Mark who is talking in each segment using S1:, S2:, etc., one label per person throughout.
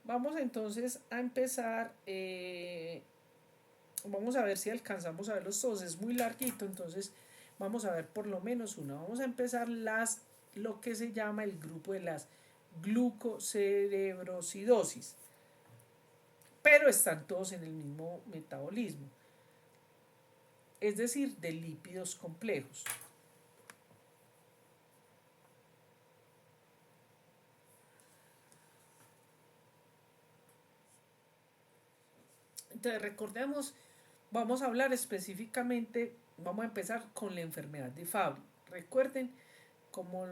S1: Vamos entonces a empezar, vamos a ver si alcanzamos a verlos todos, es muy larguito, entonces vamos a ver por lo menos una. Vamos a empezar lo que se llama el grupo de las glucocerebrosidosis, pero están todos en el mismo metabolismo, es decir, de lípidos complejos. Entonces recordemos, vamos a hablar específicamente, vamos a empezar con la enfermedad de Fabry. Recuerden, como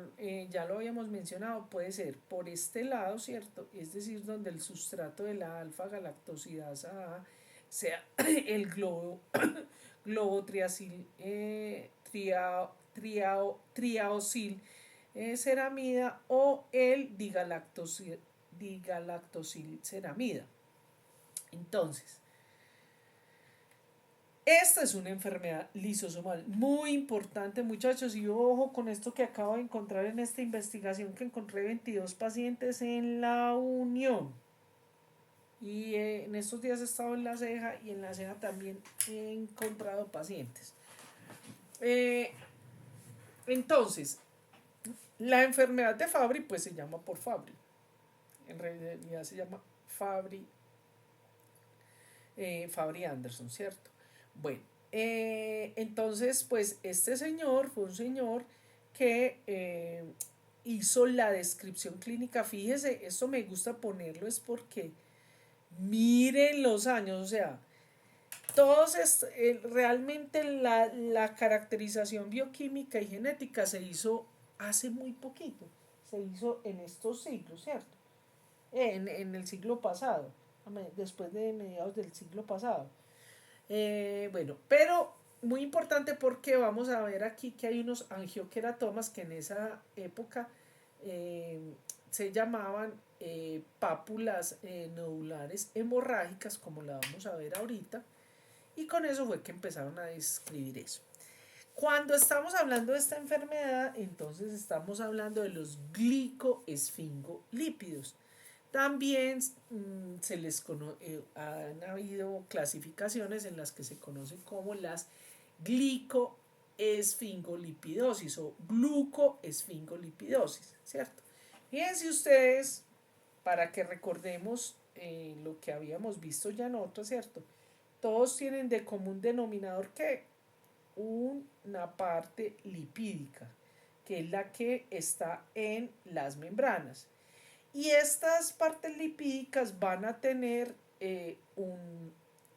S1: ya lo habíamos mencionado, puede ser por este lado, ¿cierto? Es decir, donde el sustrato de la alfa-galactosidasa A sea el globo triacil, triaosil ceramida o el digalactosil ceramida. Entonces, esta es una enfermedad lisosomal muy importante, muchachos, y ojo con esto que acabo de encontrar en esta investigación, que encontré 22 pacientes en la Unión. Y en estos días he estado en la ceja y en la ceja también he encontrado pacientes. Eh, entonces, la enfermedad de Fabry pues se llama por Fabry. En realidad se llama Fabry, Fabry Anderson, ¿cierto? Bueno, entonces, pues este señor fue un señor que hizo la descripción clínica. Fíjese, esto me gusta ponerlo es porque miren los años, o sea, realmente la caracterización bioquímica y genética se hizo hace muy poquito, se hizo en estos siglos, ¿cierto? En el siglo pasado, después de mediados del siglo pasado. Bueno, pero muy importante porque vamos a ver aquí que hay unos angioqueratomas que en esa época eh, se llamaban pápulas nodulares hemorrágicas, como la vamos a ver ahorita, y con eso fue que empezaron a describir eso. Cuando estamos hablando de esta enfermedad, entonces estamos hablando de los glicoesfingolípidos. También se les han habido clasificaciones en las que se conocen como las glicoesfingolipidosis o glucoesfingolipidosis, ¿cierto? Fíjense ustedes, para que recordemos lo que habíamos visto ya en otro, ¿cierto? Todos tienen de común denominador que una parte lipídica, que es la que está en las membranas. Y estas partes lipídicas van a tener un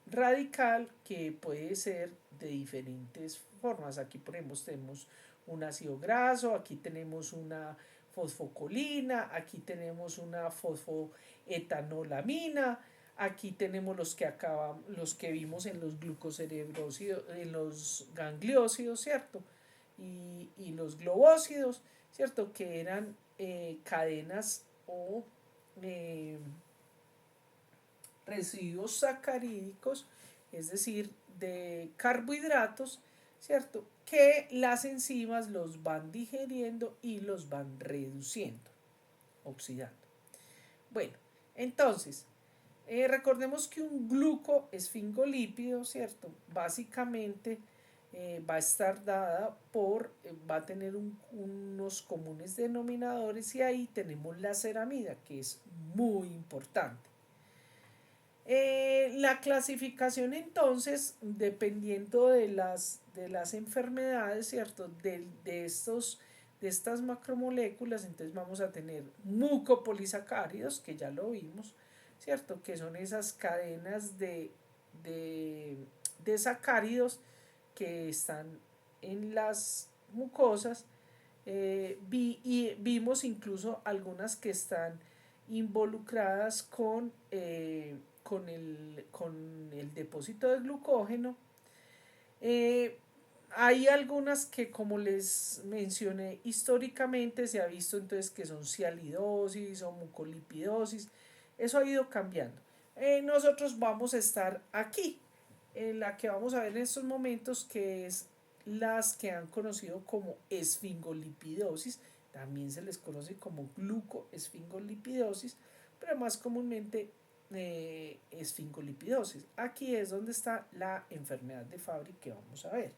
S1: radical que puede ser de diferentes formas. Aquí, por ejemplo, tenemos un ácido graso, aquí tenemos una fosfocolina, aquí tenemos una fosfoetanolamina, aquí tenemos los que vimos en los glucocerebrócidos, en los gangliósidos, ¿cierto? Y los globósidos, ¿cierto? Que eran cadenas o eh, residuos sacarídicos, es decir, de carbohidratos, ¿cierto? Que las enzimas los van digeriendo y los van reduciendo, oxidando. Bueno, entonces, recordemos que un glucoesfingolípido, ¿cierto? Básicamente va a estar dada va a tener unos comunes denominadores y ahí tenemos la ceramida, que es muy importante. La clasificación entonces, dependiendo de las enfermedades, ¿cierto? De estas macromoléculas, entonces vamos a tener mucopolisacáridos, que ya lo vimos, ¿cierto? Que son esas cadenas de sacáridos que están en las mucosas. Y vimos incluso algunas que están involucradas con el depósito de glucógeno. Eh, Hay algunas que, como les mencioné, históricamente se ha visto entonces que son cialidosis o mucolipidosis. Eso ha ido cambiando. Nosotros vamos a estar aquí, en la que vamos a ver en estos momentos, que es las que han conocido como esfingolipidosis. También se les conoce como glucoesfingolipidosis, pero más comúnmente esfingolipidosis. Aquí es donde está la enfermedad de Fabry que vamos a ver.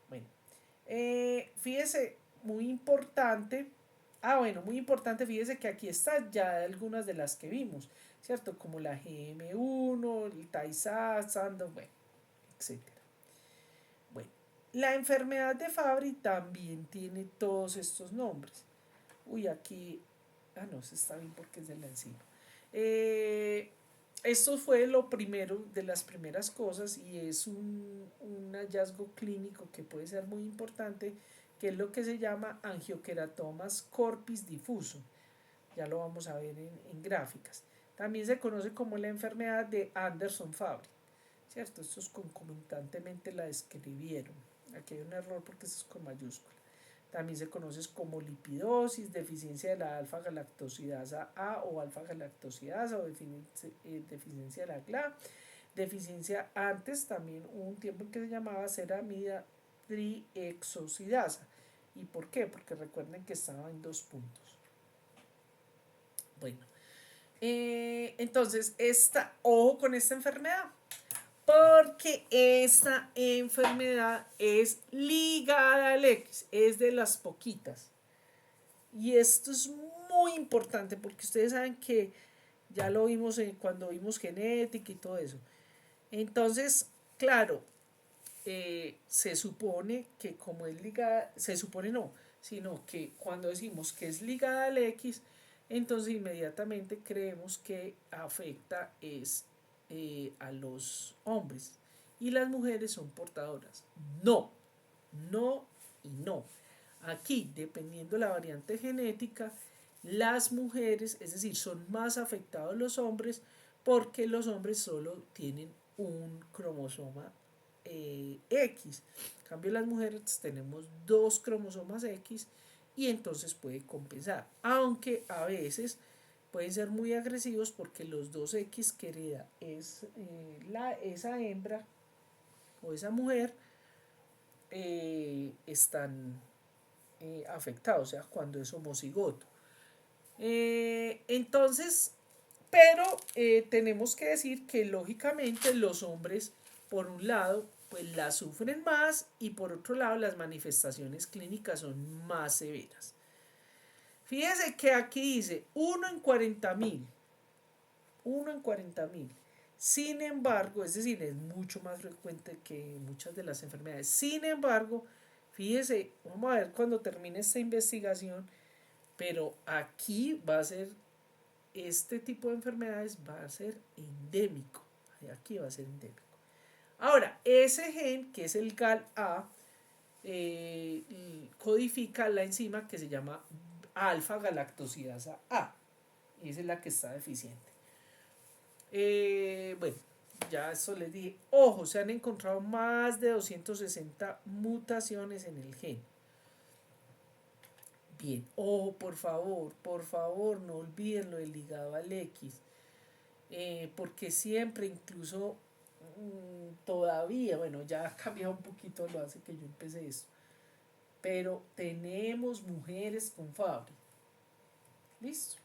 S1: Bueno, fíjese, muy importante. Bueno, muy importante, fíjese que aquí están ya algunas de las que vimos, ¿cierto? Como la GM1, el TAISA, Sandoz, bueno, etcétera. Bueno, la enfermedad de Fabry también tiene todos estos nombres. Uy, aquí, no, se está bien porque es de la enzima. Esto fue lo primero, de las primeras cosas, y es un hallazgo clínico que puede ser muy importante, que es lo que se llama angiokeratomas corpus difuso. Ya lo vamos a ver en gráficas. También se conoce como la enfermedad de Anderson-Fabry, ¿cierto? Estos concomitantemente la describieron. Aquí hay un error porque esto es con mayúscula. También se conoce como lipidosis, deficiencia de la alfa-galactosidasa A o alfa-galactosidasa o deficiencia de la GLA, deficiencia antes también hubo un tiempo en que se llamaba ceramida triexosidasa. ¿Y por qué? Porque recuerden que estaba en 2 puntos. Bueno, entonces, ojo con esta enfermedad, porque esta enfermedad es ligada al X, es de las poquitas. Y esto es muy importante porque ustedes saben que ya lo vimos cuando vimos genética y todo eso. Entonces, claro, se supone que como es ligada, se supone no, sino que cuando decimos que es ligada al X, entonces inmediatamente creemos que afecta a los hombres y las mujeres son portadoras. No, no y no. Aquí, dependiendo de la variante genética, las mujeres, es decir, son más afectados los hombres porque los hombres solo tienen un cromosoma X. En cambio, las mujeres tenemos 2 cromosomas X y entonces puede compensar. Aunque a veces pueden ser muy agresivos porque los 2X que hereda esa hembra o esa mujer están afectados, o sea, cuando es homocigoto. Entonces, pero tenemos que decir que lógicamente los hombres, por un lado, pues la sufren más y por otro lado las manifestaciones clínicas son más severas. Fíjese que aquí dice 1 en 40.000. 1 en 40.000. Sin embargo, es decir, es mucho más frecuente que muchas de las enfermedades. Sin embargo, fíjese, vamos a ver cuando termine esta investigación, pero aquí va a ser, este tipo de enfermedades va a ser endémico. Aquí va a ser endémico. Ahora, ese gen, que es el GAL-A, codifica la enzima que se llama alfa-galactosidasa A. Y esa es la que está deficiente. Bueno, ya eso les dije. Ojo, se han encontrado más de 260 mutaciones en el gen. Bien, ojo, por favor, no olviden lo del ligado al X. Porque siempre, incluso todavía, bueno, ya ha cambiado un poquito lo hace que yo empecé esto. Pero tenemos mujeres con Fabry. ¿Listo?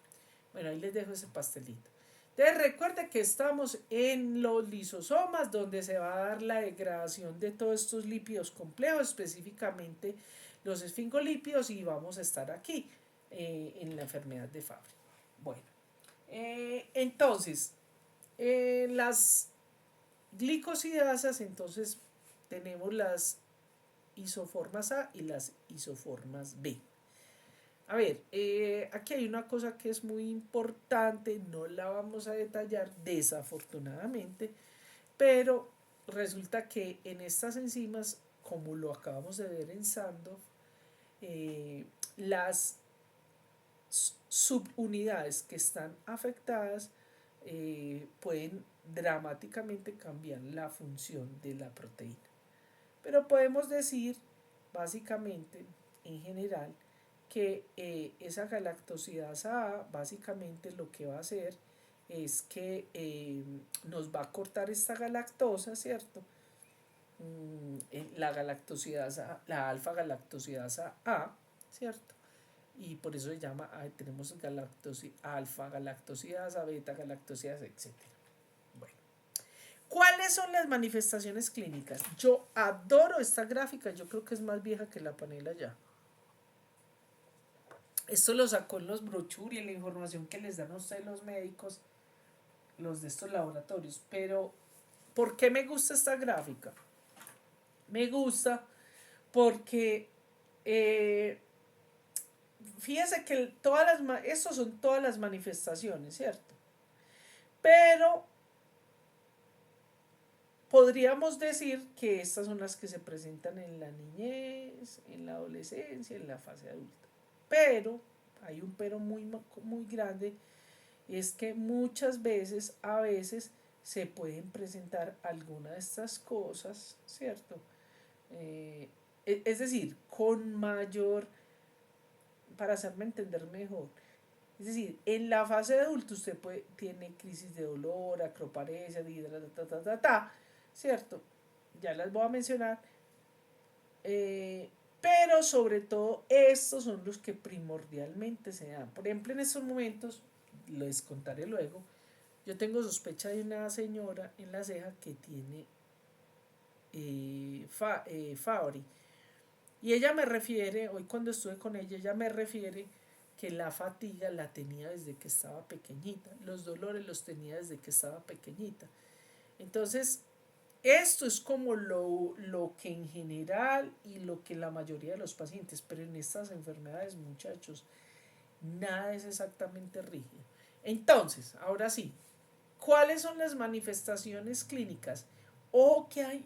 S1: Bueno, ahí les dejo ese pastelito. Entonces recuerden que estamos en los lisosomas, donde se va a dar la degradación de todos estos lípidos complejos, específicamente los esfingolípidos, y vamos a estar aquí en la enfermedad de Fabry. Bueno, entonces, las glicosidasas, entonces tenemos las isoformas A y las isoformas B. A ver, aquí hay una cosa que es muy importante, no la vamos a detallar desafortunadamente, pero resulta que en estas enzimas, como lo acabamos de ver en Sandoz, las subunidades que están afectadas pueden dramáticamente cambiar la función de la proteína. Pero podemos decir, básicamente, en general, que esa galactosidasa A básicamente lo que va a hacer es que nos va a cortar esta galactosa, ¿cierto? La galactosidasa, la alfa galactosidasa A, ¿cierto? y por eso se llama, tenemos alfa galactosidasa, beta galactosidasa, etc. Bueno, ¿cuáles son las manifestaciones clínicas? Yo adoro esta gráfica, yo creo que es más vieja que la panela ya. Esto lo sacó en los brochures y en la información que les dan a ustedes los médicos, los de estos laboratorios. Pero, ¿por qué me gusta esta gráfica? Me gusta porque fíjense que estos son todas las manifestaciones, ¿cierto? Pero podríamos decir que estas son las que se presentan en la niñez, en la adolescencia, en la fase adulta. Pero, hay un pero muy, muy grande, es que muchas veces, a veces, se pueden presentar alguna de estas cosas, ¿cierto? Es decir, con mayor, para hacerme entender mejor, es decir, en la fase de adulto usted tiene crisis de dolor, acroparesia, ¿cierto? Ya las voy a mencionar. Pero sobre todo estos son los que primordialmente se dan. Por ejemplo, en estos momentos, les contaré luego, yo tengo sospecha de una señora en la ceja que tiene Fabry. Y ella me refiere, hoy cuando estuve con ella me refiere que la fatiga la tenía desde que estaba pequeñita, los dolores los tenía desde que estaba pequeñita. Entonces, esto es como lo que en general y lo que la mayoría de los pacientes, pero en estas enfermedades, muchachos, nada es exactamente rígido. Entonces, ahora sí, ¿cuáles son las manifestaciones clínicas? O que hay,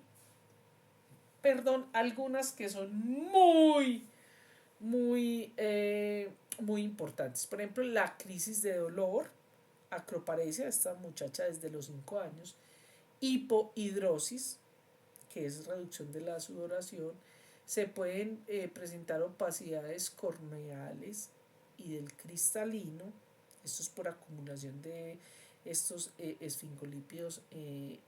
S1: algunas que son muy importantes. Por ejemplo, la crisis de dolor, acroparesia, esta muchacha desde los 5 años, hipohidrosis, que es reducción de la sudoración, se pueden presentar opacidades corneales y del cristalino, esto es por acumulación de estos esfingolípidos en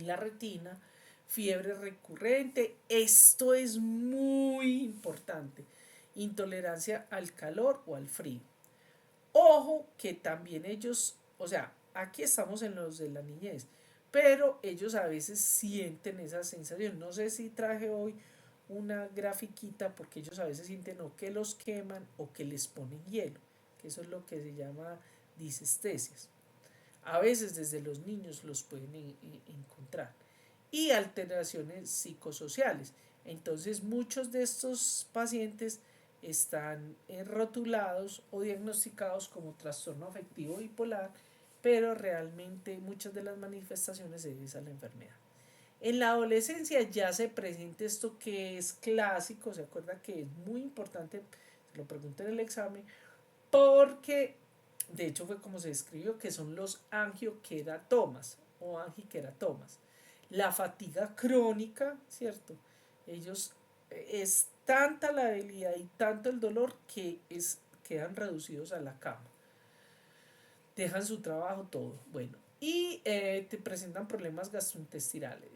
S1: la retina, fiebre recurrente, esto es muy importante, intolerancia al calor o al frío. Ojo que también ellos, o sea, aquí estamos en los de la niñez, pero ellos a veces sienten esa sensación. No sé si traje hoy una grafiquita porque ellos a veces sienten o que los queman o que les ponen hielo, que eso es lo que se llama disestesias. A veces desde los niños los pueden encontrar. Y alteraciones psicosociales. Entonces muchos de estos pacientes están rotulados o diagnosticados como trastorno afectivo bipolar, pero realmente muchas de las manifestaciones se deben a la enfermedad. En la adolescencia ya se presenta esto que es clásico, se acuerda que es muy importante, se lo pregunté en el examen, porque de hecho fue como se describió, que son los angioqueratomas o angiqueratomas. La fatiga crónica, ¿cierto? Ellos, es tanta la debilidad y tanto el dolor que quedan reducidos a la cama. Dejan su trabajo, todo. Bueno, y te presentan problemas gastrointestinales.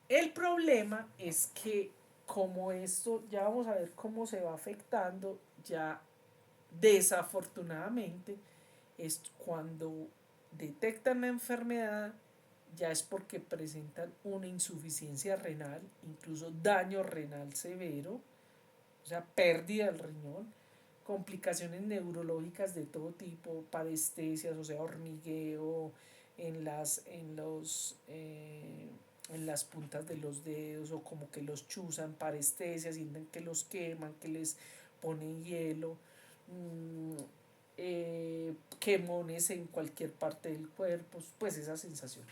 S1: El problema es que como esto, ya vamos a ver cómo se va afectando, ya desafortunadamente, es cuando detectan la enfermedad, ya es porque presentan una insuficiencia renal, incluso daño renal severo, o sea, pérdida del riñón, complicaciones neurológicas de todo tipo, parestesias, o sea, hormigueo en las puntas de los dedos, o como que los chuzan, parestesias, sienten que los queman, que les ponen hielo, quemones en cualquier parte del cuerpo, pues esa sensación.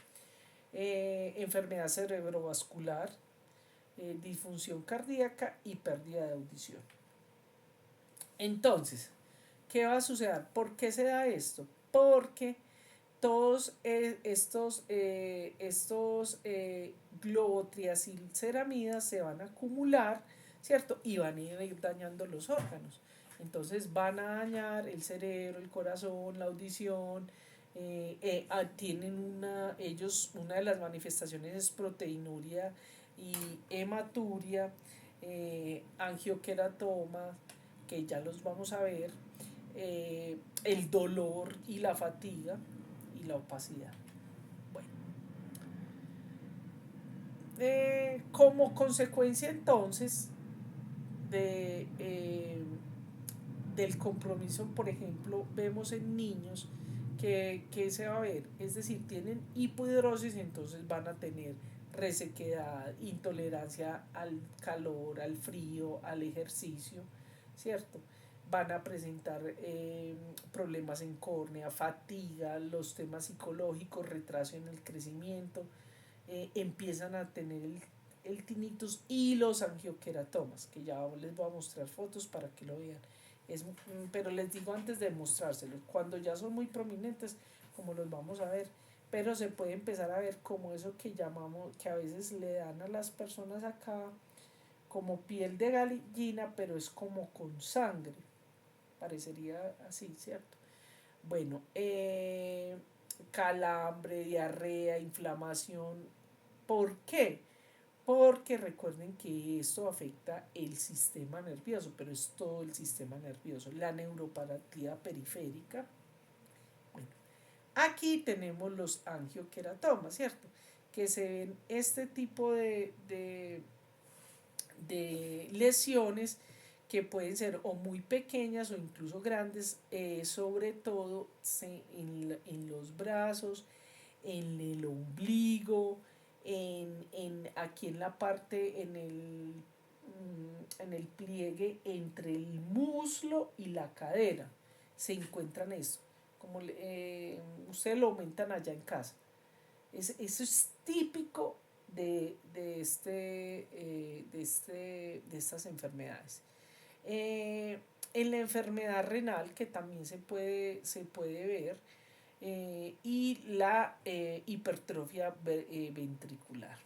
S1: Enfermedad cerebrovascular, disfunción cardíaca y pérdida de audición. Entonces, ¿qué va a suceder? ¿Por qué se da esto? Porque todos estos globotriacilceramidas se van a acumular, ¿cierto? Y van a ir dañando los órganos. Entonces van a dañar el cerebro, el corazón, la audición. Tienen una de las manifestaciones es proteinuria y hematuria. angioqueratomas, que ya los vamos a ver, el dolor y la fatiga y la opacidad. Bueno, como consecuencia entonces del compromiso, por ejemplo, vemos en niños que se va a ver, es decir, tienen hipohidrosis, entonces van a tener resequedad, intolerancia al calor, al frío, al ejercicio, ¿cierto? Van a presentar problemas en córnea, fatiga, los temas psicológicos, retraso en el crecimiento, empiezan a tener el tinnitus y los angioqueratomas, que ya les voy a mostrar fotos para que lo vean. Pero les digo antes de mostrárselos, cuando ya son muy prominentes, como los vamos a ver, pero se puede empezar a ver como eso que llamamos, que a veces le dan a las personas acá, como piel de gallina, pero es como con sangre, parecería así, ¿cierto? Bueno, calambre, diarrea, inflamación. ¿Por qué? Porque recuerden que esto afecta el sistema nervioso, pero es todo el sistema nervioso, la neuropatía periférica. Bueno, aquí tenemos los angioqueratomas, ¿cierto? Que se ven este tipo de lesiones que pueden ser o muy pequeñas o incluso grandes, sobre todo en los brazos, en el ombligo, aquí en la parte, en el pliegue entre el muslo y la cadera. Se encuentran eso. Como ustedes lo aumentan allá en casa. Eso es típico de estas enfermedades. Eh, en la enfermedad renal, que también se puede ver, y la hipertrofia ventricular.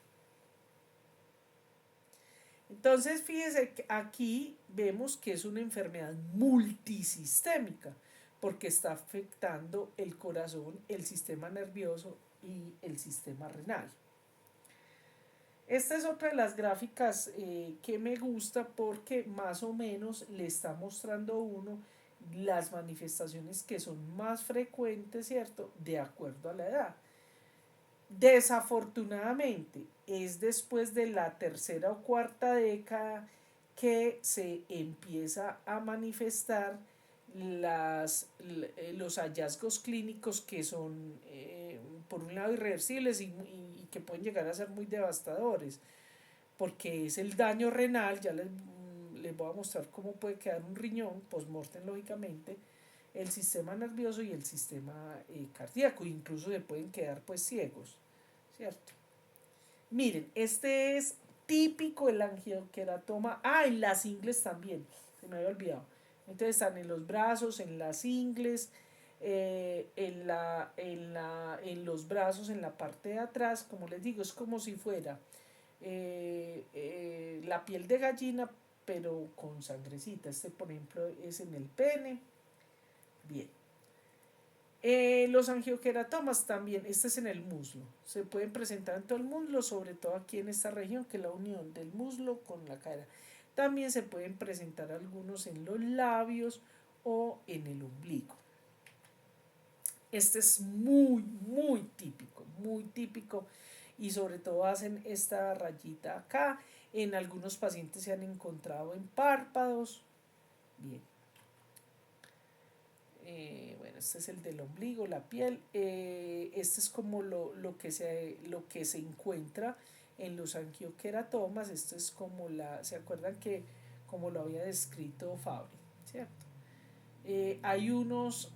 S1: Entonces, fíjense que aquí vemos que es una enfermedad multisistémica, porque está afectando el corazón, el sistema nervioso y el sistema renal. Esta es otra de las gráficas que me gusta porque más o menos le está mostrando uno las manifestaciones que son más frecuentes, ¿cierto? De acuerdo a la edad. Desafortunadamente, es después de la tercera o cuarta década que se empieza a manifestar los hallazgos clínicos que son, por un lado, irreversibles y que pueden llegar a ser muy devastadores, porque es el daño renal. Ya les voy a mostrar cómo puede quedar un riñón post-mortem, lógicamente, el sistema nervioso y el sistema cardíaco, incluso se pueden quedar pues ciegos, ¿cierto? Miren, este es típico el angioqueratoma. En las ingles también, se me había olvidado. Entonces están en los brazos, en las ingles, en los brazos, en la parte de atrás. Como les digo, es como si fuera la piel de gallina, pero con sangrecita. Este, por ejemplo, es en el pene. Bien. Los angioqueratomas también, este es en el muslo, se pueden presentar en todo el muslo, sobre todo aquí en esta región, que es la unión del muslo con la cara. También se pueden presentar algunos en los labios o en el ombligo. Este es muy típico, y sobre todo hacen esta rayita acá. En algunos pacientes se han encontrado en párpados. Bien. Bueno, este es el del ombligo, la piel. Este es como lo que se encuentra en los angioqueratomas. Esto es como ¿se acuerdan que como lo había descrito Fabri, ¿cierto? Hay unos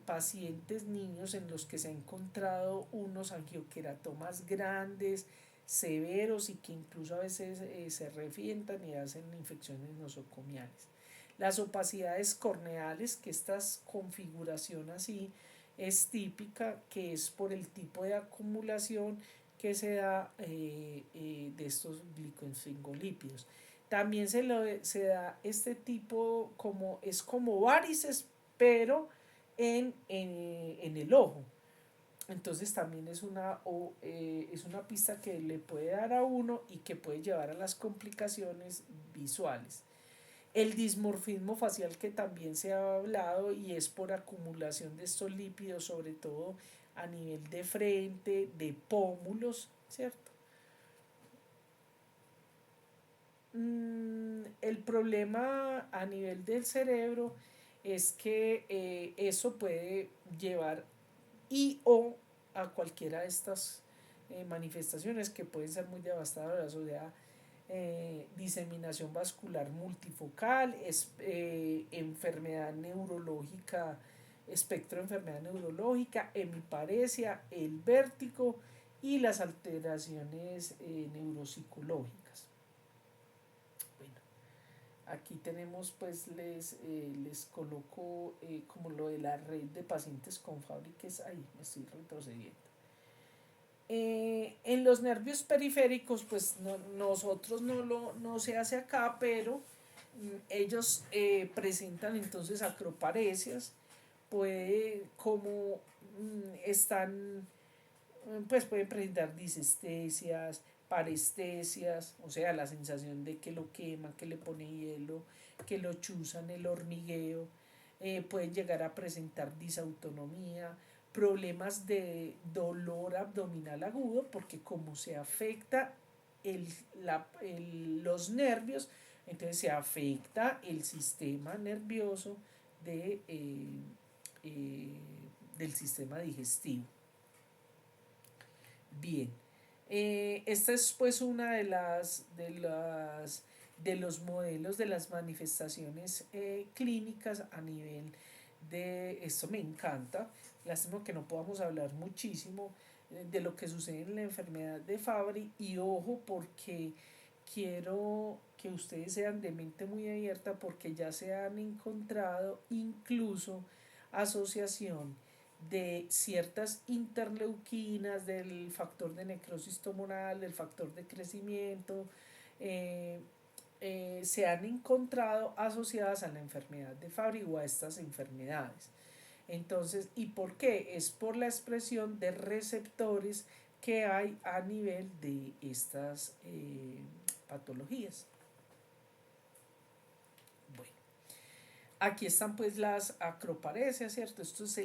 S1: pacientes niños en los que se ha encontrado unos angioqueratomas grandes, severos, y que incluso a veces se revientan y hacen infecciones nosocomiales. Las opacidades corneales, que esta configuración así es típica, que es por el tipo de acumulación que se da de estos glicosfingolípidos. También se da este tipo, es como varices, pero en el ojo. Entonces también es una pista que le puede dar a uno y que puede llevar a las complicaciones visuales. El dismorfismo facial que también se ha hablado y es por acumulación de estos lípidos, sobre todo a nivel de frente, de pómulos, ¿cierto? El problema a nivel del cerebro es que eso puede llevar y o a cualquiera de estas manifestaciones que pueden ser muy devastadoras, o sea, diseminación vascular multifocal, enfermedad neurológica, espectro de enfermedad neurológica, hemiparesia, el vértigo y las alteraciones neuropsicológicas. Bueno, aquí tenemos pues les coloco como lo de la red de pacientes con Fabry, ahí me estoy retrocediendo. En los nervios periféricos, pues nosotros no se hace acá, pero ellos presentan entonces acroparesias, puede como están, pues pueden presentar disestesias, parestesias, o sea, la sensación de que lo queman, que le pone hielo, que lo chuzan, el hormigueo, pueden llegar a presentar disautonomía, problemas de dolor abdominal agudo, porque como se afecta los nervios, entonces se afecta el sistema nervioso de, eh, del sistema digestivo. Bien, esta es pues una de los modelos de las manifestaciones clínicas a nivel de esto. Me encanta, lástima que no podamos hablar muchísimo de lo que sucede en la enfermedad de Fabry, y ojo porque quiero que ustedes sean de mente muy abierta, porque ya se han encontrado incluso asociación de ciertas interleuquinas, del factor de necrosis tumoral, del factor de crecimiento, eh, se han encontrado asociadas a la enfermedad de Fabry o a estas enfermedades. Entonces, ¿y por qué? Es por la expresión de receptores que hay a nivel de estas patologías. Bueno, aquí están pues las acroparesias, ¿cierto? Esto es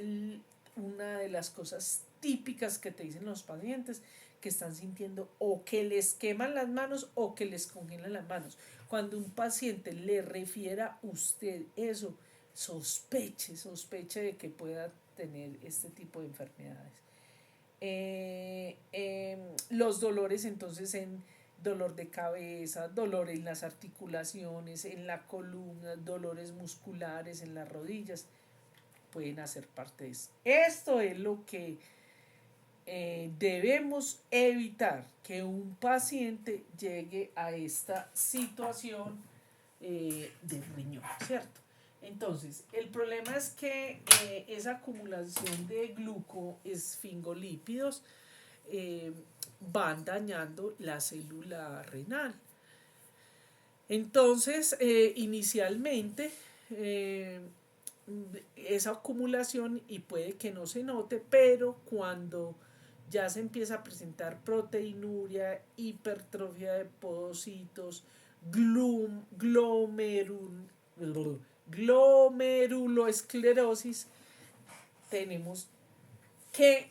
S1: una de las cosas típicas que te dicen los pacientes, que están sintiendo o que les queman las manos o que les congelan las manos. Cuando un paciente le refiera a usted eso, sospeche de que pueda tener este tipo de enfermedades. Los dolores entonces en dolor de cabeza, dolor en las articulaciones, en la columna, dolores musculares en las rodillas, pueden hacer parte de esto. Esto es lo que debemos evitar, que un paciente llegue a esta situación del riñón, ¿cierto? Entonces, el problema es que esa acumulación de glucoesfingolípidos van dañando la célula renal. Entonces, inicialmente, esa acumulación, y puede que no se note, pero cuando ya se empieza a presentar proteinuria, hipertrofia de podocitos, glomeruloesclerosis, tenemos que,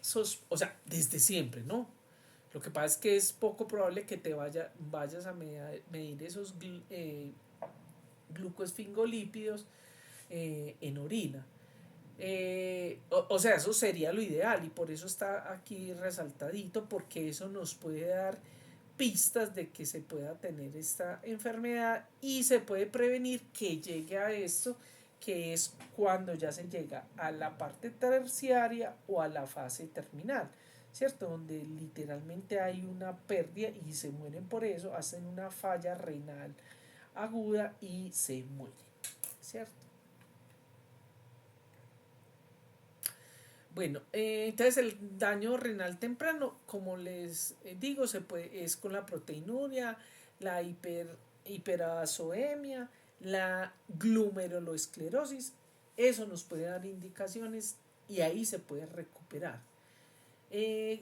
S1: o sea, desde siempre, ¿no? Lo que pasa es que es poco probable que vayas a medir esos glucosfingolípidos en orina. O sea, eso sería lo ideal, y por eso está aquí resaltadito, porque eso nos puede dar pistas de que se pueda tener esta enfermedad y se puede prevenir que llegue a esto, que es cuando ya se llega a la parte terciaria o a la fase terminal, ¿cierto? Donde literalmente hay una pérdida y se mueren por eso, hacen una falla renal aguda y se mueren, ¿cierto? Bueno, entonces el daño renal temprano, como les digo, es con la proteinuria, la hiperazoemia, la glomerulosclerosis. Eso nos puede dar indicaciones y ahí se puede recuperar.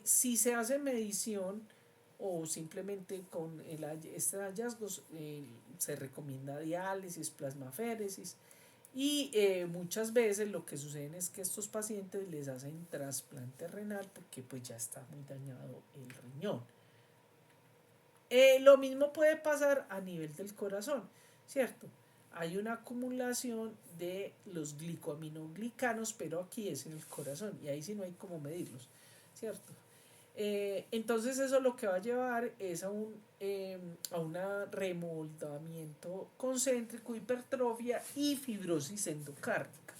S1: Si se hace medición o simplemente con estos hallazgos, se recomienda diálisis, plasmaféresis y muchas veces lo que sucede es que estos pacientes les hacen trasplante renal porque pues ya está muy dañado el riñón. Lo mismo puede pasar a nivel del corazón, ¿cierto? Hay una acumulación de los glicoaminoglicanos, pero aquí es en el corazón y ahí sí no hay cómo medirlos, ¿cierto? Entonces eso lo que va a llevar es a un remoldamiento concéntrico, hipertrofia y fibrosis endocárdica.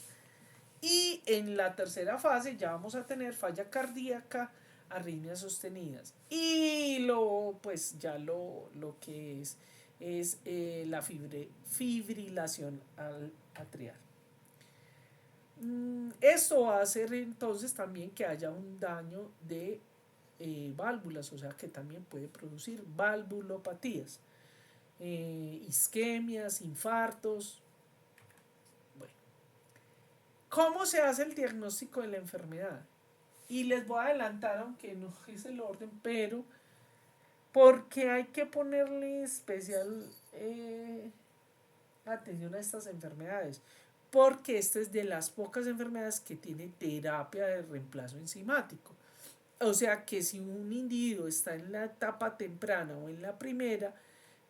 S1: Y en la tercera fase ya vamos a tener falla cardíaca, arritmias sostenidas. Y pues ya lo que es la fibrilación atrial. Esto va a hacer entonces también que haya un daño de válvulas, o sea que también puede producir valvulopatías, isquemias, infartos. Bueno, ¿cómo se hace el diagnóstico de la enfermedad? Y les voy a adelantar, aunque no es el orden, pero porque hay que ponerle especial atención a estas enfermedades, porque esta es de las pocas enfermedades que tiene terapia de reemplazo enzimático. O sea que si un individuo está en la etapa temprana o en la primera,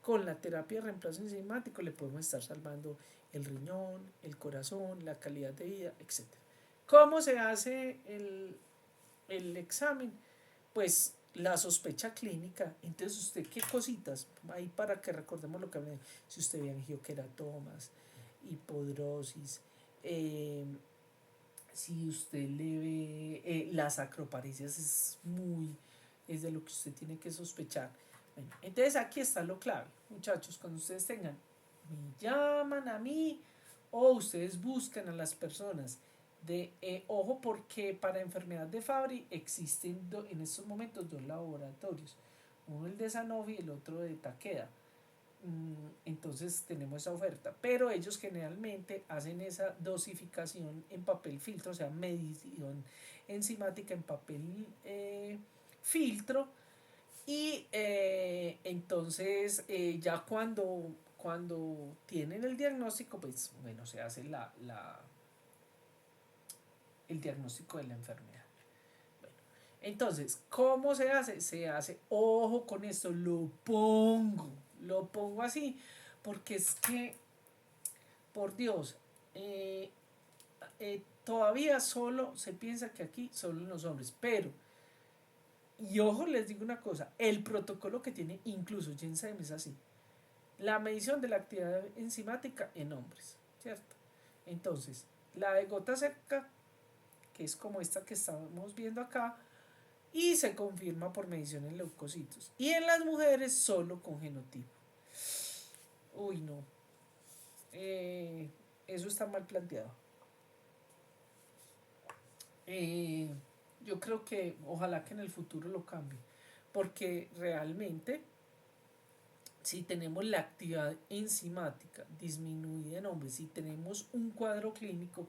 S1: con la terapia de reemplazo enzimático le podemos estar salvando el riñón, el corazón, la calidad de vida, etc. ¿Cómo se hace el examen? Pues la sospecha clínica. Entonces, ¿usted qué cositas? Ahí para que recordemos lo que hablé. Si usted ve angioqueratomas, hipodrosis, si usted le ve las acroparesias, es de lo que usted tiene que sospechar. Bueno, entonces aquí está lo clave, muchachos. Cuando ustedes tengan, me llaman a mí o ustedes buscan a las personas ojo, porque para enfermedad de Fabry existen en estos momentos dos laboratorios, uno el de Sanofi y el otro de Takeda. Entonces tenemos esa oferta, pero ellos generalmente hacen esa dosificación en papel filtro, o sea, medición enzimática en papel filtro. Y entonces ya cuando tienen el diagnóstico, pues bueno, se hace el diagnóstico de la enfermedad. Bueno, entonces, ¿cómo se hace? Se hace, ojo con esto, lo pongo así, porque es que, por Dios, todavía solo se piensa que aquí solo los hombres, pero, y ojo, les digo una cosa, el protocolo que tiene incluso Ginseng es así, la medición de la actividad enzimática en hombres, ¿cierto? Entonces, la de gota seca, que es como esta que estamos viendo acá, y se confirma por medición en leucocitos. Y en las mujeres solo con genotipo. Uy, no. Eso está mal planteado. Yo creo que ojalá que en el futuro lo cambie. Porque realmente, si tenemos la actividad enzimática disminuida en hombres, si tenemos un cuadro clínico,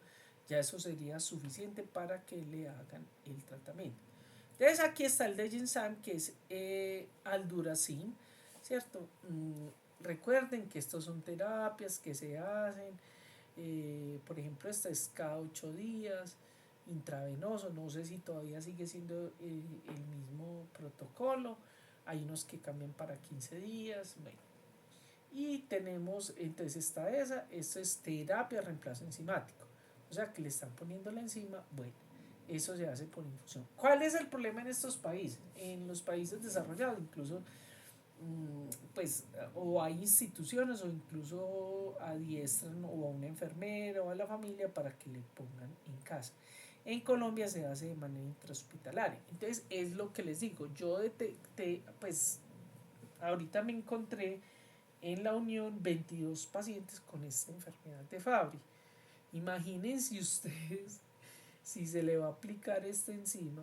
S1: ya eso sería suficiente para que le hagan el tratamiento. Entonces aquí está el de Ginsam, que es Alduracin, ¿cierto? Recuerden que estos son terapias que se hacen, por ejemplo, esta es cada 8 días, intravenoso, no sé si todavía sigue siendo el mismo protocolo, hay unos que cambian para 15 días, bueno. Y tenemos, entonces está esto es terapia de reemplazo enzimático, o sea que le están poniendo la enzima, bueno, eso se hace por infusión. ¿Cuál es el problema en estos países? En los países desarrollados, incluso, pues, o hay instituciones o incluso adiestran o a una enfermera o a la familia para que le pongan en casa. En Colombia se hace de manera intrahospitalaria. Entonces, es lo que les digo. Yo pues, ahorita me encontré en la Unión 22 pacientes con esta enfermedad de Fabry. Imagínense ustedes si se le va a aplicar esta enzima.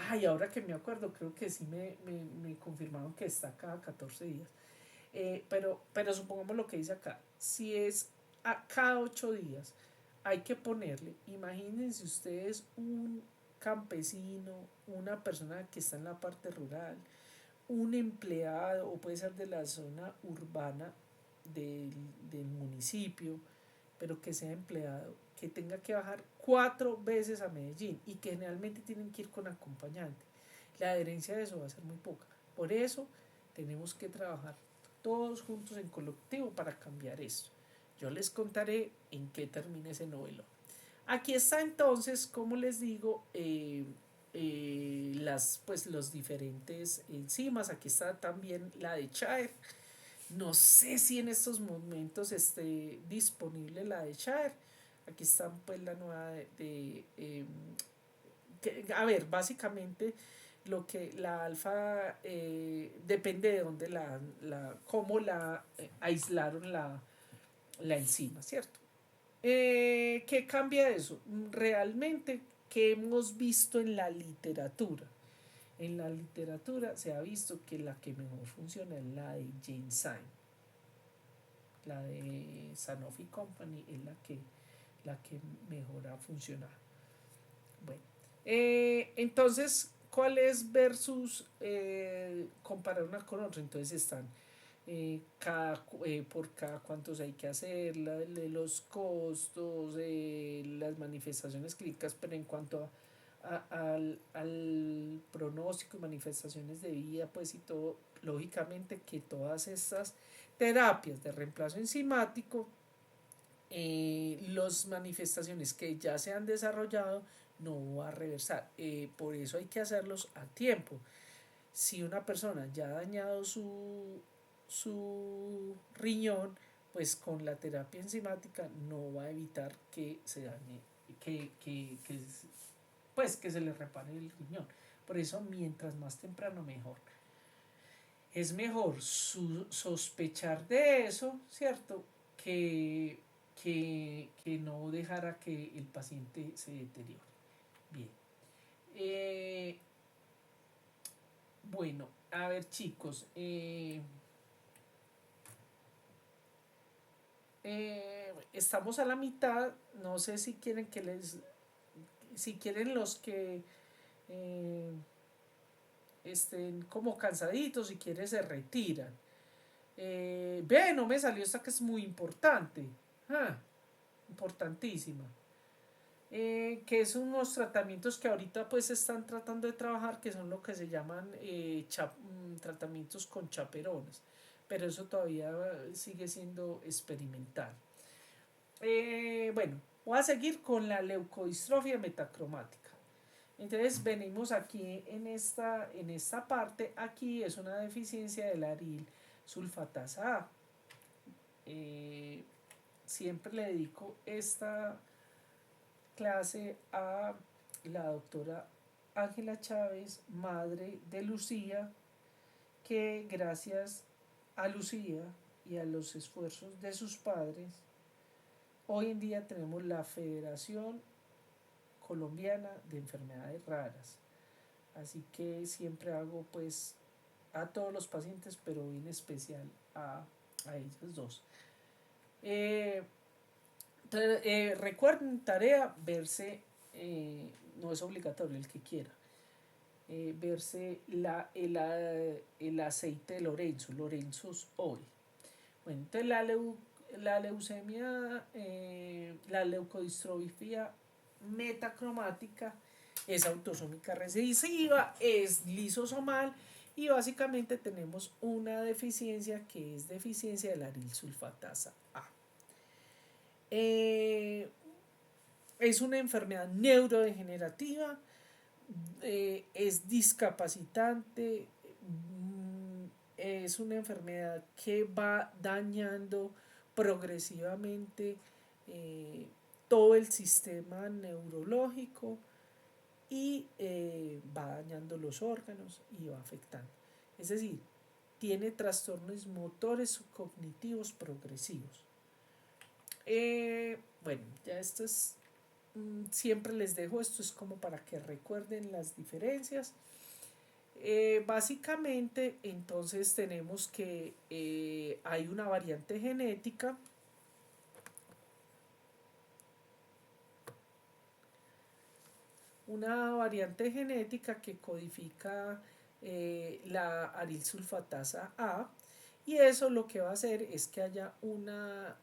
S1: Ay, ahora que me acuerdo, creo que sí me confirmaron que está cada 14 días. Pero supongamos lo que dice acá. Si es a cada 8 días, hay que ponerle, imagínense ustedes campesino, una persona que está en la parte rural, un empleado o puede ser de la zona urbana del, del municipio, pero que sea empleado, que tenga que bajar 4 veces a Medellín y que generalmente tienen que ir con acompañante. La adherencia de eso va a ser muy poca. Por eso tenemos que trabajar todos juntos en colectivo para cambiar esto. Yo les contaré en qué termina ese novelo. Aquí está entonces, como les digo, pues, los diferentes enzimas. Aquí está también la de Chaer. No sé si en estos momentos esté disponible la de Chaer. Aquí está pues la nueva a ver, básicamente lo que la alfa depende de dónde cómo la aislaron la enzima, ¿cierto? ¿Qué cambia eso? Realmente, ¿qué hemos visto en la literatura? En la literatura se ha visto que la que mejor funciona es la de Genzyme, la de Sanofi Company es la que mejor ha funcionado. Bueno, entonces, ¿cuál es versus comparar una con otra? Entonces están por cada cuántos hay que hacer, los costos, las manifestaciones clínicas, pero en cuanto al pronóstico y manifestaciones de vida, pues y todo, lógicamente que todas estas terapias de reemplazo enzimático, las manifestaciones que ya se han desarrollado no va a reversar. Por eso hay que hacerlos a tiempo. Si una persona ya ha dañado su riñón, pues con la terapia enzimática no va a evitar que se dañe, pues que se le repare el riñón. Por eso, mientras más temprano, mejor. Es mejor sospechar de eso, ¿cierto? Que no dejar a que el paciente se deteriore. Bien. Eh, bueno, a ver chicos, estamos a la mitad, no sé si quieren si quieren los que eh, estén como cansaditos, si quieren se retiran. Ve, no me salió esta que es muy importante, ah, importantísima. Que son unos tratamientos que ahorita pues están tratando de trabajar, que son lo que se llaman tratamientos con chaperones, pero eso todavía sigue siendo experimental. Bueno, voy a seguir con la leucodistrofia metacromática. Entonces venimos aquí en esta parte, aquí es una deficiencia del aril sulfatasa A. Siempre le dedico esta clase a la doctora Ángela Chávez, madre de Lucía, que gracias a Lucía y a los esfuerzos de sus padres, hoy en día tenemos la Federación Colombiana de Enfermedades Raras. Así que siempre hago pues a todos los pacientes, pero en especial a ellos dos. Recuerden, tarea, verse, no es obligatorio el que quiera, verse el aceite de Lorenzo's Oil. Bueno, entonces la leucemia, la leucodistrofia metacromática es autosómica recesiva, es lisosomal y básicamente tenemos una deficiencia que es deficiencia de la aril sulfatasa A. Es una enfermedad neurodegenerativa, es discapacitante, es una enfermedad que va dañando progresivamente todo el sistema neurológico y va dañando los órganos y va afectando. Es decir, tiene trastornos motores cognitivos progresivos. Bueno, ya esto es, siempre les dejo esto, es como para que recuerden las diferencias. Básicamente, entonces tenemos que hay una variante genética una variante genética que codifica la arilsulfatasa A, y eso lo que va a hacer es que haya una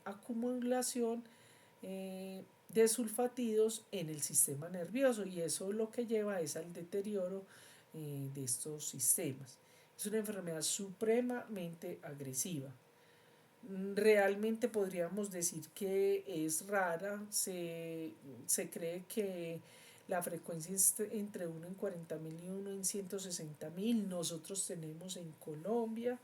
S1: acumulación de sulfatidos en el sistema nervioso, y eso lo que lleva es al deterioro de estos sistemas. Es una enfermedad supremamente agresiva. Realmente podríamos decir que es rara, se cree que la frecuencia es entre 1 en 40.000 y 1 en 160.000. Nosotros tenemos en Colombia,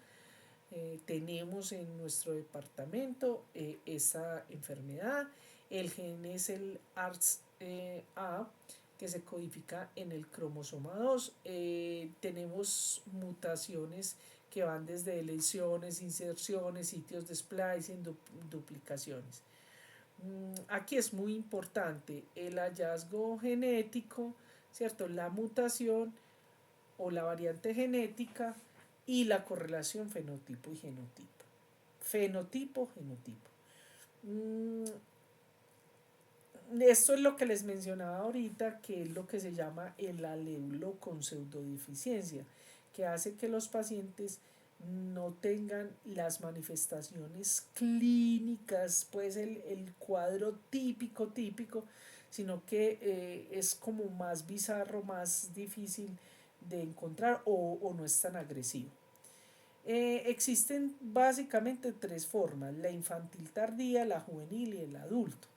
S1: tenemos en nuestro departamento esa enfermedad. El gen es el ARTS-A, que se codifica en el cromosoma 2. Tenemos mutaciones que van desde lesiones, inserciones, sitios de splicing, duplicaciones. Aquí es muy importante el hallazgo genético, ¿cierto? La mutación o la variante genética y la correlación fenotipo y genotipo. Fenotipo, genotipo. Esto es lo que les mencionaba ahorita, que es lo que se llama el aleulo con pseudodeficiencia, que hace que los pacientes no tengan las manifestaciones clínicas, pues el cuadro típico, sino que es como más bizarro, más difícil de encontrar, o no es tan agresivo. Existen básicamente tres formas: la infantil tardía, la juvenil y el adulto.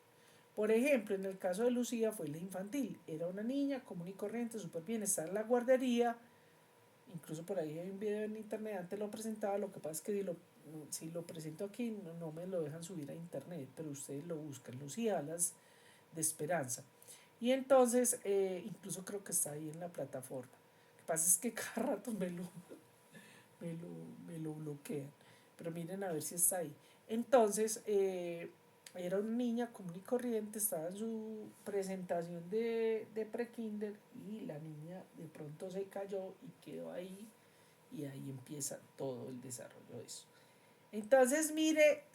S1: Por ejemplo, en el caso de Lucía fue la infantil, era una niña común y corriente, súper bien, estaba en la guardería, incluso por ahí hay un video en internet, antes lo presentaba. Lo que pasa es que si lo presento aquí no me lo dejan subir a internet, pero ustedes lo buscan, Lucía Alas de Esperanza. Y entonces, incluso creo que está ahí en la plataforma. Lo que pasa es que cada rato me lo, me lo bloquean, pero miren a ver si está ahí. Entonces, era una niña común y corriente, estaba en su presentación de prekinder, y la niña de pronto se cayó y quedó ahí, y ahí empieza todo el desarrollo de eso. Entonces, mire,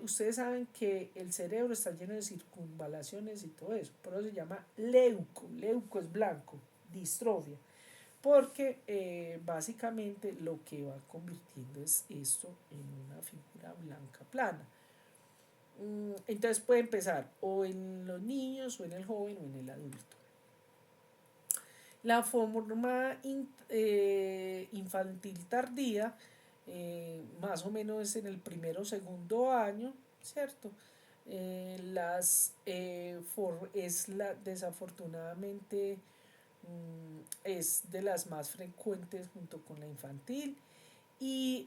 S1: ustedes saben que el cerebro está lleno de circunvalaciones y todo eso, por eso se llama leuco es blanco, distrofia, porque básicamente lo que va convirtiendo es esto en una figura blanca plana. Entonces puede empezar o en los niños, o en el joven, o en el adulto. La forma infantil tardía, más o menos es en el primero o segundo año, ¿cierto? Desafortunadamente, es de las más frecuentes junto con la infantil, y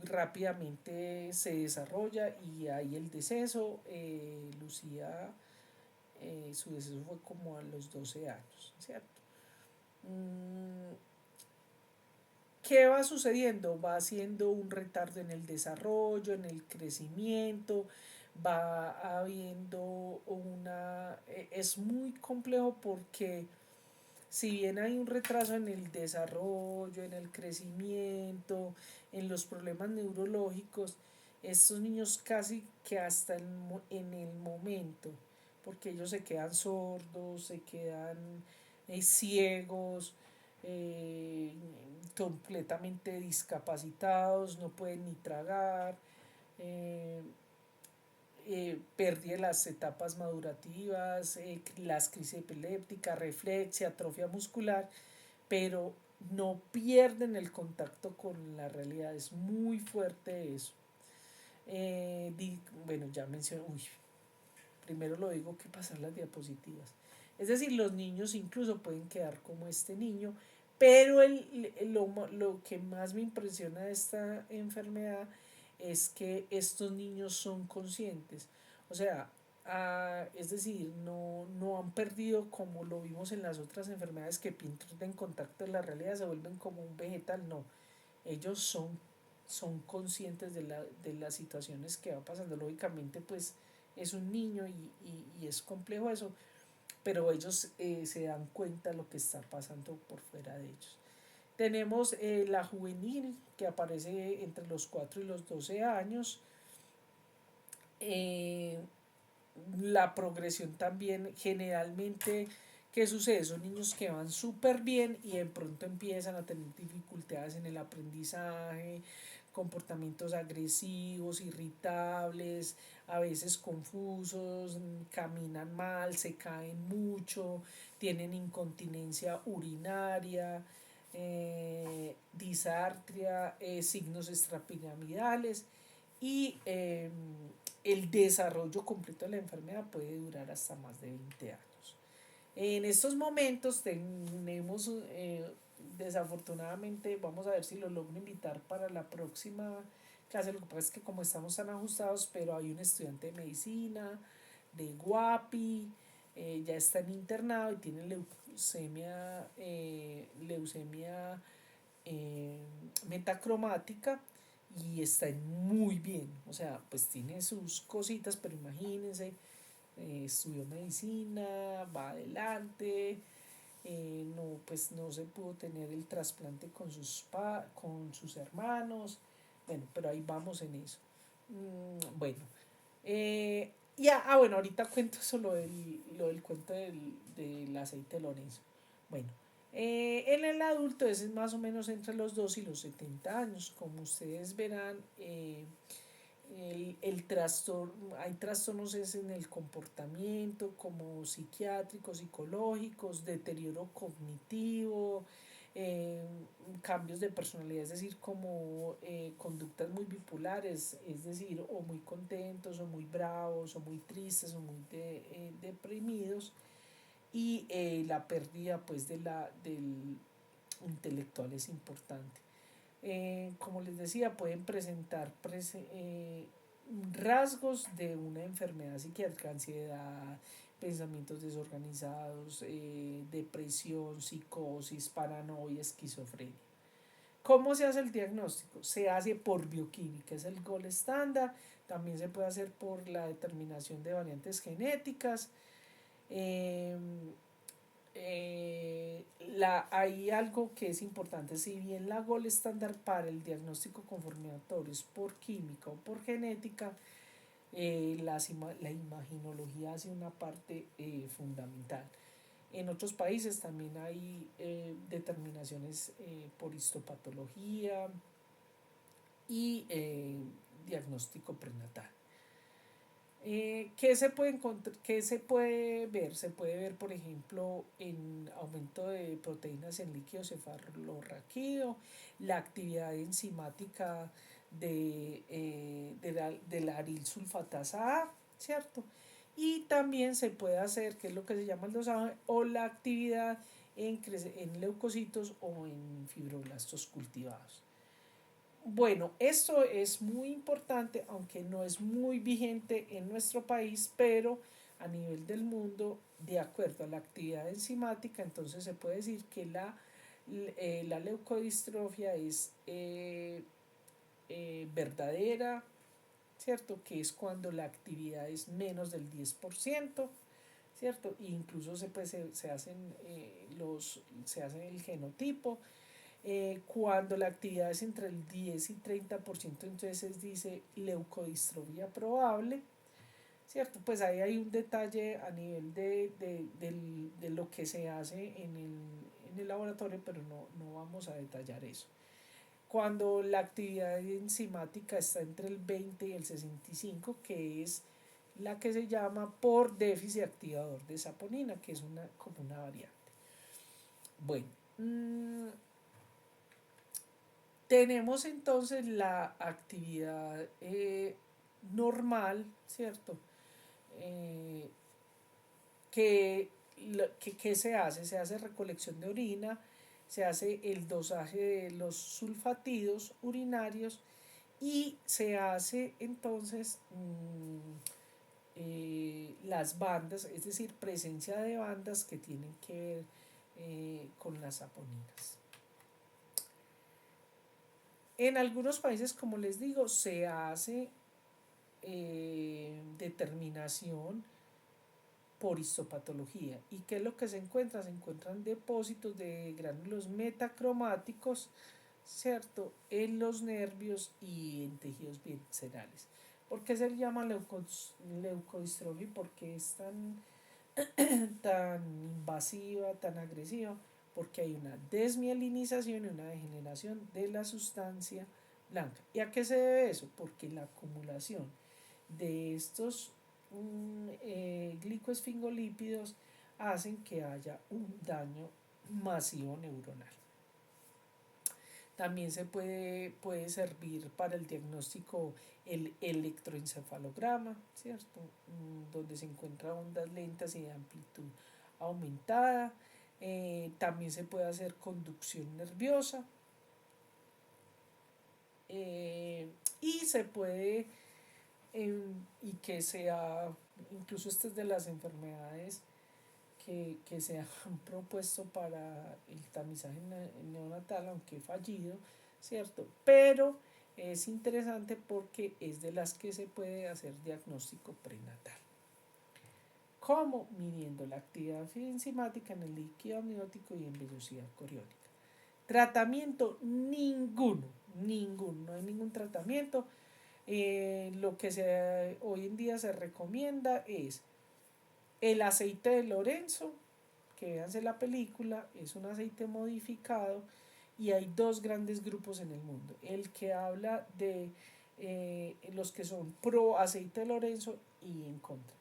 S1: rápidamente se desarrolla y hay el deceso. Lucía, su deceso fue como a los 12 años, ¿cierto? ¿Qué va sucediendo? Va haciendo un retardo en el desarrollo, en el crecimiento, va habiendo es muy complejo, porque si bien hay un retraso en el desarrollo, en el crecimiento, en los problemas neurológicos, estos niños casi que hasta en el momento, porque ellos se quedan sordos, se quedan ciegos, eh, completamente discapacitados, no pueden ni tragar, eh, pérdida de las etapas madurativas, las crisis epilépticas, reflexia, atrofia muscular, pero no pierden el contacto con la realidad. Es muy fuerte eso. Bueno, ya mencioné, primero lo digo que pasar las diapositivas. Es decir, los niños incluso pueden quedar como este niño, pero lo que más me impresiona de esta enfermedad es que estos niños son conscientes. O sea, es decir, no han perdido, como lo vimos en las otras enfermedades, que pierden contacto en la realidad, se vuelven como un vegetal. No, ellos son conscientes de las situaciones que va pasando. Lógicamente, pues es un niño, y es complejo eso, pero ellos se dan cuenta de lo que está pasando por fuera de ellos. Tenemos la juvenil, que aparece entre los 4 y los 12 años. la progresión también generalmente, ¿qué sucede? Son niños que van súper bien y de pronto empiezan a tener dificultades en el aprendizaje, comportamientos agresivos, irritables, a veces confusos, caminan mal, se caen mucho, tienen incontinencia urinaria, disartria, signos extrapiramidales y el desarrollo completo de la enfermedad puede durar hasta más de 20 años. En estos momentos tenemos, desafortunadamente, vamos a ver si lo logro invitar para la próxima clase. Lo que pasa es que como estamos tan ajustados, pero hay un estudiante de medicina, de Guapi, ya está en internado y tiene leucemia eh, metacromática y está muy bien. O sea, pues tiene sus cositas, pero imagínense, estudió medicina, va adelante, no, pues no se pudo tener el trasplante con sus hermanos, bueno, pero ahí vamos en eso. Bueno, bueno, ahorita cuento eso, lo del cuento del aceite de Lorenzo. Bueno, en el adulto es más o menos entre los 2 y los 70 años. Como ustedes verán, hay trastornos en el comportamiento, como psiquiátricos, psicológicos, deterioro cognitivo, eh, cambios de personalidad, es decir, como conductas muy bipolares, es decir, o muy contentos, o muy bravos, o muy tristes, o muy deprimidos, y la pérdida pues del intelectual es importante. Como les decía, pueden presentar rasgos de una enfermedad psiquiátrica, ansiedad, pensamientos desorganizados, depresión, psicosis, paranoia, esquizofrenia. ¿Cómo se hace el diagnóstico? Se hace por bioquímica, es el gold estándar. También se puede hacer por la determinación de variantes genéticas. Eh, hay algo que es importante, si bien la gold estándar para el diagnóstico confirmatorio es por química o por genética, la imaginología hace una parte fundamental. En otros países también hay determinaciones por histopatología y diagnóstico prenatal. ¿Qué se puede encontrar, qué se puede ver? Se puede ver, por ejemplo, en aumento de proteínas en líquido cefalorraquídeo, la actividad enzimática de la aril sulfatasa A, ¿cierto? Y también se puede hacer, que es lo que se llama el dosaje, o la actividad en leucocitos o en fibroblastos cultivados. Bueno, esto es muy importante, aunque no es muy vigente en nuestro país, pero a nivel del mundo, de acuerdo a la actividad enzimática, entonces se puede decir que la leucodistrofia es verdadera, ¿cierto? Que es cuando la actividad es menos del 10%, ¿cierto? E incluso se hace el genotipo. Cuando la actividad es entre el 10 y 30%, entonces dice leucodistrofia probable, ¿cierto? Pues ahí hay un detalle a nivel de lo que se hace en el laboratorio, pero no vamos a detallar eso. Cuando la actividad enzimática está entre el 20 y el 65, que es la que se llama por déficit activador de saponina, que es como una variante. Bueno, tenemos entonces la actividad normal, ¿cierto? Eh, que se hace? Se hace recolección de orina, se hace el dosaje de los sulfatidos urinarios y se hace entonces las bandas, es decir, presencia de bandas que tienen que ver con las saponinas. En algunos países, como les digo, se hace determinación por histopatología. ¿Y qué es lo que se encuentra? Se encuentran depósitos de gránulos metacromáticos, ¿cierto? En los nervios y en tejidos viscerales. ¿Por qué se llama leucodistrofia? Porque es tan invasiva, tan agresiva, porque hay una desmielinización y una degeneración de la sustancia blanca. ¿Y a qué se debe eso? Porque la acumulación de estos glicoesfingolípidos hacen que haya un daño masivo neuronal. También puede servir para el diagnóstico el electroencefalograma, ¿cierto? Donde se encuentran ondas lentas y de amplitud aumentada. También se puede hacer conducción nerviosa. Y se puede, y que sea, incluso estas de las enfermedades que se han propuesto para el tamizaje neonatal, aunque fallido, ¿cierto? Pero es interesante porque es de las que se puede hacer diagnóstico prenatal. ¿Cómo? Midiendo la actividad enzimática en el líquido amniótico y en vellosidad coriónica. Tratamiento, ninguno, no hay ningún tratamiento. Lo que hoy en día se recomienda es el aceite de Lorenzo, que véanse la película, es un aceite modificado y hay dos grandes grupos en el mundo. El que habla de los que son pro aceite de Lorenzo y en contra.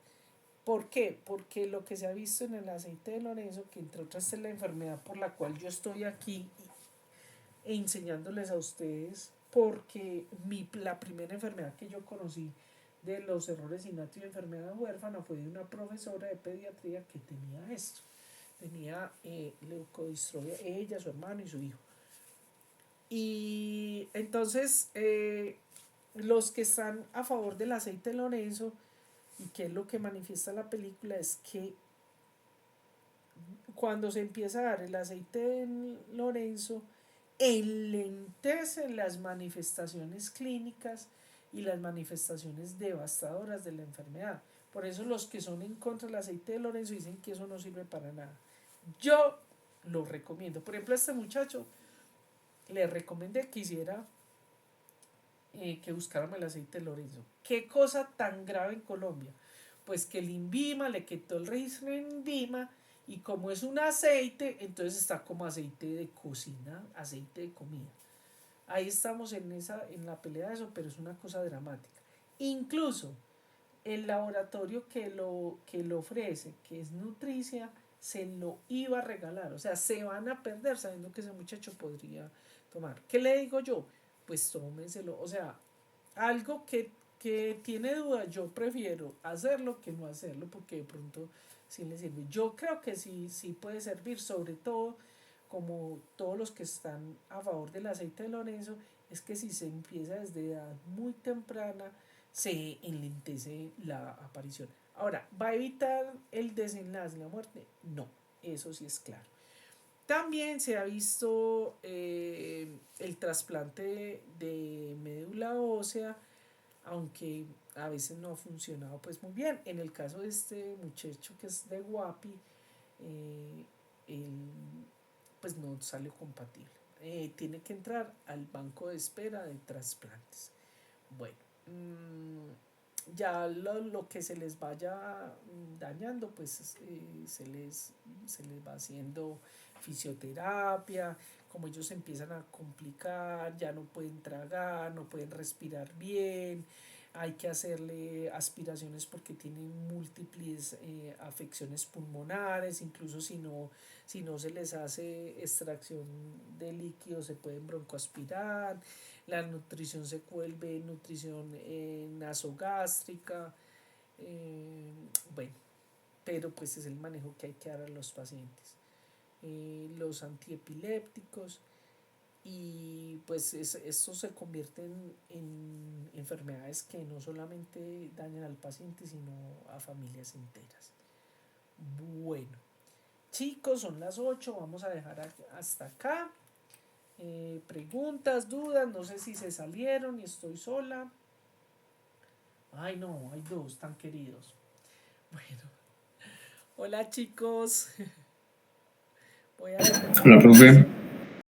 S1: ¿Por qué? Porque lo que se ha visto en el aceite de Lorenzo, que entre otras es la enfermedad por la cual yo estoy aquí enseñándoles a ustedes, porque la primera enfermedad que yo conocí de los errores innatos y enfermedad huérfana fue de una profesora de pediatría que tenía esto. Tenía leucodistrofia, ella, su hermano y su hijo. Y entonces los que están a favor del aceite de Lorenzo, y que es lo que manifiesta la película, es que cuando se empieza a dar el aceite de Lorenzo, enlentece las manifestaciones clínicas y las manifestaciones devastadoras de la enfermedad. Por eso los que son en contra del aceite de Lorenzo dicen que eso no sirve para nada. Yo lo recomiendo. Por ejemplo, a este muchacho le recomendé que hiciera, que buscáramos el aceite de Lorenzo. ¿Qué cosa tan grave en Colombia? Pues que el INVIMA le quitó el registro en INVIMA, y como es un aceite, entonces está como aceite de cocina, aceite de comida. Ahí estamos en la pelea de eso, pero es una cosa dramática. Incluso el laboratorio que lo ofrece, que es Nutricia, se lo iba a regalar. O sea, se van a perder sabiendo que ese muchacho podría tomar. ¿Qué le digo yo? Pues tómenselo. O sea, algo que tiene duda, yo prefiero hacerlo que no hacerlo, porque de pronto sí le sirve. Yo creo que sí puede servir, sobre todo como todos los que están a favor del aceite de Lorenzo, es que si se empieza desde edad muy temprana, se enlentece la aparición. Ahora, ¿va a evitar el desenlace, la muerte? No, eso sí es claro. También se ha visto el trasplante de médula ósea, aunque a veces no ha funcionado pues muy bien. En el caso de este muchacho que es de Guapi, él pues no salió compatible. Tiene que entrar al banco de espera de trasplantes. Bueno, ya lo que se les vaya dañando, pues se les va haciendo fisioterapia. Como ellos se empiezan a complicar, ya no pueden tragar, no pueden respirar bien, hay que hacerle aspiraciones porque tienen múltiples afecciones pulmonares, incluso si no se les hace extracción de líquidos se pueden broncoaspirar, la nutrición se vuelve nutrición nasogástrica, bueno, pero pues es el manejo que hay que dar a los pacientes. Los antiepilépticos, y pues esto se convierte en enfermedades que no solamente dañan al paciente sino a familias enteras. Bueno, chicos, son las 8, vamos a dejar hasta acá. Preguntas, dudas, no sé si se salieron y estoy sola. Ay, no, hay dos tan queridos. Bueno, hola chicos. Voy a
S2: Hola, profe.